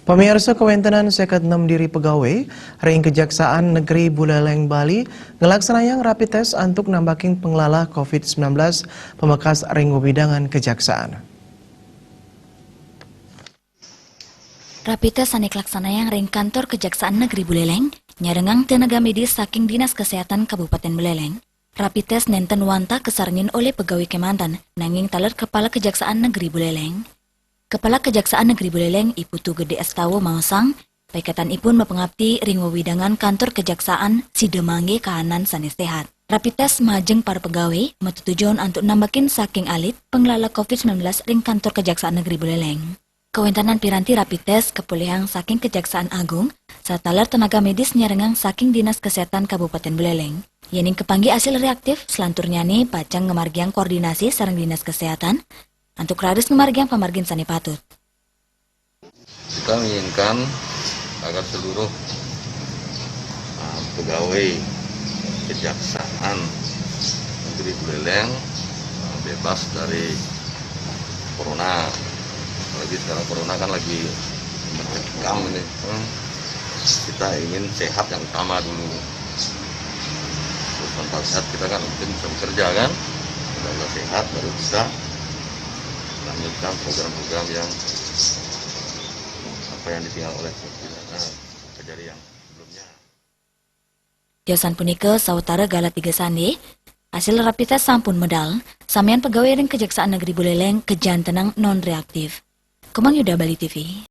Pemirsa Kewentenan Seket 6 diri pegawai, ring Kejaksaan Negeri Buleleng, Bali, ngelaksanayang rapid test untuk nambaking pengelala COVID-19 pemekas ring wewidangan Kejaksaan. Rapid test anik laksanayang ring kantor Kejaksaan Negeri Buleleng, nyarengang tenaga medis saking Dinas Kesehatan Kabupaten Buleleng. Rapid test nenten wanta kesarngin oleh pegawai Kemantan, nanging taler Kepala Kejaksaan Negeri Buleleng. Kepala Kejaksaan Negeri Buleleng, Ibu Tugede Estawo Mausang, paikatan ipun mepengabdi ring wewidangan kantor Kejaksaan Sidemangge kahanan sanes sehat. Rapid test majeng para pegawai, metutujuan untuk nambakin saking alit pengelala COVID-19 ring kantor Kejaksaan Negeri Buleleng. Kewentanan piranti rapid test kepuliang saking Kejaksaan Agung, sataler tenaga medis nyarengang saking Dinas Kesehatan Kabupaten Buleleng. Yening kepanggi hasil reaktif, selanturnya nih pacang ngemargiang koordinasi sareng Dinas Kesehatan, untuk raris ngemargiang pamargin sani patut. Kita menginginkan agar seluruh pegawai Kejaksaan Negeri Buleleng bebas dari corona. Apalagi sekarang corona kan lagi mencekam ini. Kita ingin sehat yang utama dulu. Terus tanpa sehat kita kan mungkin bisa bekerja kan. Kalau sehat baru bisa melanjutkan program-program yang ditinggal oleh kejadian yang sebelumnya. Diosan punika sawetara gala 3 sande, hasil rapid test sampun medal, sampeyan pegawai ring Kejaksaan Negeri Buleleng kejantenang non reaktif. Kemang Yuda, Bali TV.